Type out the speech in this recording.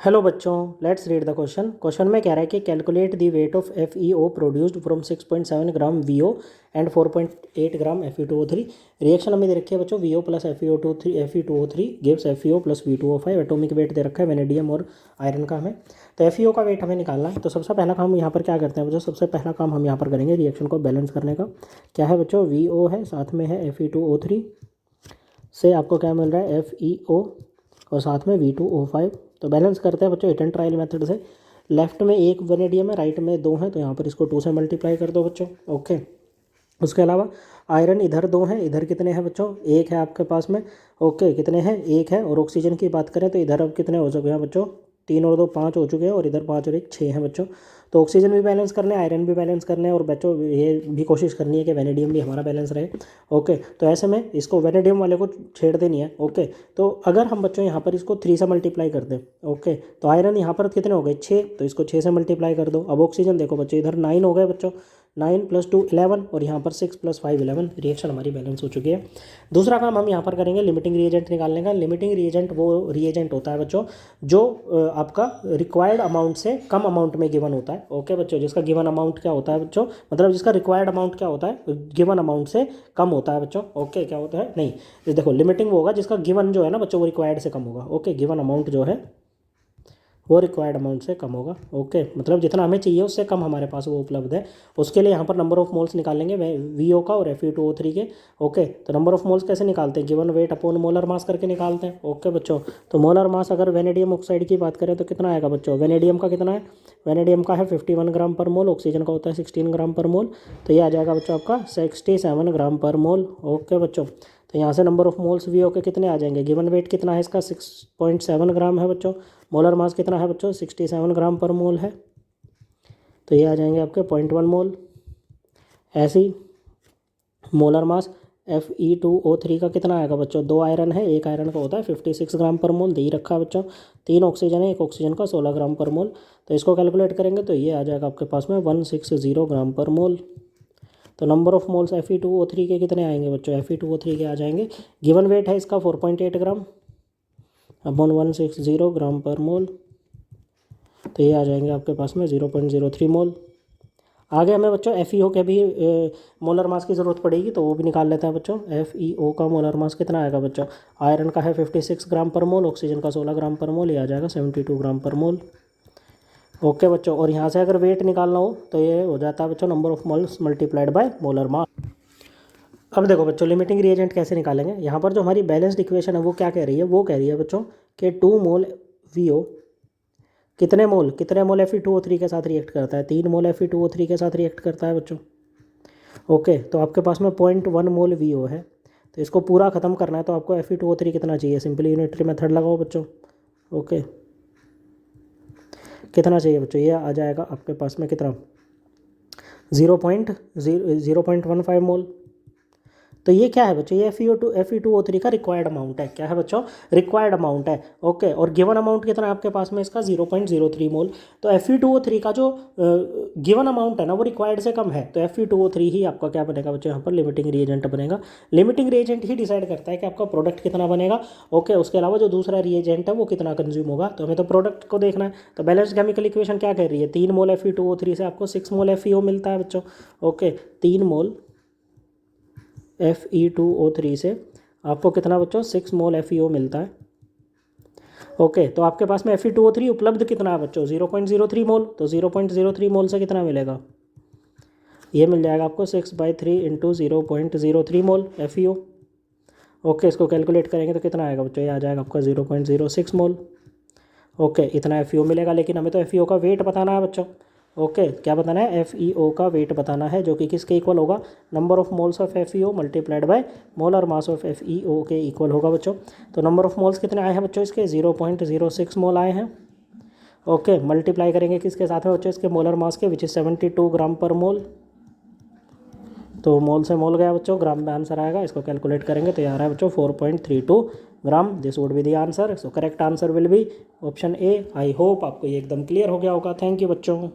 Hello बच्चों, let's read the question. Question में कह रहा है कि calculate the weight of FeO produced from 6.7 gram VO and 4.8 gram Fe2O3। Reaction हमें दे रखी है बच्चों, VO plus Fe2O3 gives FeO plus V2O5। Atomic weight दे रखा है वेनेडियम और आयरन का हमें। तो FeO का वेट हमें निकालना है। तो सबसे पहला काम यहाँ पर क्या करते हैं बच्चों, सबसे पहला काम हम यहाँ पर करेंगे रिएक्शन को बैलेंस करने का। क्या है बच्चों, VO है, साथ में है Fe2O3 से आपको क्या मिल रहा है FeO और साथ में V2O5। तो बैलेंस करते हैं बच्चों हिट एंड ट्रायल मेथड से। लेफ्ट में एक वेनेडियम है, राइट में 2 है, तो यहाँ पर इसको 2 से मल्टीप्लाई कर दो बच्चों। ओके, उसके अलावा आयरन इधर 2 है, इधर कितने हैं बच्चों, 1 है आपके पास में। ओके, कितने हैं, 1 है। और ऑक्सीजन की बात करें तो इधर अब कितने हो चुके हैं बच्चों, 3 और 2 5 हो चुके हैं, और इधर 5 और 1 6 हैं बच्चों। तो ऑक्सीजन भी बैलेंस करने, आयरन भी बैलेंस करने, और बच्चों ये भी कोशिश करनी है कि वेनेडियम भी हमारा बैलेंस रहे। ओके, तो ऐसे में इसको वेनेडियम वाले को छेड़ते नहीं है। ओके, तो अगर हम बच्चों यहाँ पर इसको 3 से मल्टीप्लाई कर दें, ओके, तो आयरन यहाँ पर कितने हो गए, 6, तो इसको 6 से मल्टीप्लाई कर दो। अब ऑक्सीजन देखो बच्चों, इधर 9 हो गए बच्चों, 9 + 2 11, और यहाँ पर 6 + 5 11। रिएक्शन हमारी बैलेंस हो चुकी है। दूसरा काम हम यहाँ पर करेंगे लिमिटिंग रिएजेंट निकालने का। लिमिटिंग रिएजेंट वो रिएजेंट होता है बच्चों जो आपका रिक्वायर्ड अमाउंट से कम अमाउंट में गिवन होता है। ओके बच्चों, जिसका गिवन अमाउंट क्या होता है बच्चों, मतलब जिसका रिक्वायर्ड अमाउंट क्या होता है, गिवन अमाउंट से कम होता है बच्चों। ओके, क्या होता है, नहीं, ये देखो लिमिटिंग वो होगा जिसका गिवन जो है ना बच्चों वो रिक्वायर्ड से कम होगा। ओके, गिवन अमाउंट जो है वो रिक्वायर्ड अमाउंट से कम होगा। ओके, मतलब जितना हमें चाहिए उससे कम हमारे पास वो उपलब्ध है। उसके लिए यहाँ पर नंबर ऑफ मोल्स निकालेंगे VO का और Fe2O3 के। ओके, तो नंबर ऑफ मोल्स कैसे निकालते हैं, given weight upon molar mass करके निकालते हैं। ओके बच्चों, तो मोलर मास अगर वेनेडियम ऑक्साइड की बात करें तो कितना आएगा बच्चों, वेनेडियम का कितना है, वेनेडियम का है 51 ग्राम पर मोल, ऑक्सीजन का होता है 16 ग्राम पर मोल। तो ये आ जाएगा बच्चों आपका 67 ग्राम पर मोल। ओके बच्चों, तो यहाँ से नंबर ऑफ मोल्स VO के कितने आ जाएंगे, गिवन वेट कितना है इसका 6.7 ग्राम है बच्चों, मोलर मास कितना है बच्चों 67 ग्राम पर मोल है, तो ये आ जाएंगे आपके 0.1 मोल। ऐसे ही मोलर मास Fe2O3 का कितना आएगा बच्चों, 2 आयरन है, 1 आयरन का होता है 56 ग्राम पर मोल, दे ही रखा है बच्चों। 3 ऑक्सीजन है, 1 ऑक्सीजन का 16 ग्राम पर मोल। तो इसको कैलकुलेट करेंगे तो ये आ जाएगा आपके पास में 160 ग्राम पर मोल। तो नंबर ऑफ मोल्स Fe2O3 के कितने आएंगे बच्चों, Fe2O3 के आ जाएंगे, गिवन वेट है इसका 4.8 ग्राम अपॉन 160 ग्राम पर मोल, तो ये आ जाएंगे आपके पास में 0.03 मोल। आगे हमें बच्चों FeO के भी मोलर मास की ज़रूरत पड़ेगी, तो वो भी निकाल लेते हैं बच्चों। FeO का मोलर मास कितना आएगा बच्चों, आयरन का है 56 ग्राम पर मोल, ऑक्सीजन का 16 ग्राम पर मोल, ये आ जाएगा 72 ग्राम पर मोल। ओके बच्चों, और यहाँ से अगर वेट निकालना हो तो ये हो जाता है बच्चों number of moles multiplied by molar mass. अब देखो बच्चों लिमिटिंग रिएजेंट कैसे निकालेंगे। यहाँ पर जो हमारी बैलेंस्ड इक्वेशन है वो क्या कह रही है, वो कह रही है बच्चों कि 2 मोल VO कितने मोल Fe2O3 के साथ रिएक्ट करता है, 3 मोल Fe2O3 के साथ रिएक्ट करता है बच्चों। ओके, तो आपके पास में 0.1 मोल VO है, तो इसको पूरा ख़त्म करना है तो आपको Fe2O3 कितना चाहिए, सिंपली यूनिटरी मेथड लगाओ बच्चों। ओके, कितना चाहिए बच्चों, ये आ जाएगा आपके पास में कितना 0.15 मोल। तो ये क्या है बच्चों, ये Fe2O3 का रिक्वायर्ड अमाउंट है। क्या है बच्चों, रिक्वायर्ड अमाउंट है। ओके, और गिवन अमाउंट कितना है आपके पास में इसका 0.03 मोल। तो Fe2O3 का जो गिवन अमाउंट है ना वो रिक्वायर्ड से कम है, तो Fe2O3 ही आपका क्या बनेगा बच्चों, यहाँ पर लिमिटिंग रिएजेंट बनेगा। लिमिटिंग रिएजेंट ही डिसाइड करता है कि आपका प्रोडक्ट कितना बनेगा। ओके, उसके अलावा जो दूसरा रिएजेंट है वो कितना कंज्यूम होगा, तो हमें तो प्रोडक्ट को देखना है। तो बैलेंस केमिकल इक्वेशन क्या कह रही है, 3 मोल Fe2O3 से आपको 6 मोल FeO मिलता है बच्चों। ओके, 3 मोल Fe2O3 से आपको कितना बच्चों 6 मोल FeO मिलता है। ओके, तो आपके पास में Fe2O3 उपलब्ध कितना है बच्चों 0.03 मोल, तो 0.03 मोल से कितना मिलेगा, ये मिल जाएगा आपको 6/3 × 0.03 मोल FeO। ओके, इसको कैलकुलेट करेंगे तो कितना आएगा बच्चों, ये आ जाएगा आपका 0.06 मोल। ओके, इतना FeO मिलेगा, लेकिन हमें तो FeO का वेट बताना है बच्चों। ओके, क्या बताना है, FeO का वेट बताना है, जो कि किसके इक्वल होगा, number of moles of FeO multiplied by molar mass of FeO के इक्वल होगा बच्चों। तो नंबर ऑफ मोल्स कितने आए हैं बच्चों इसके 0.06 मोल आए हैं। ओके, मल्टीप्लाई करेंगे किसके साथ में बच्चों, इसके मोलर मास के, विच इज 72 ग्राम पर मोल। तो मोल से मोल गया बच्चों, ग्राम में आंसर आएगा, इसको कैलकुलेट करेंगे तो ये आ रहा है बच्चों 4.32 gram. This would be the answer. So correct answer will be option A। I hope आपको ये एकदम क्लियर हो गया होगा। थैंक यू बच्चों।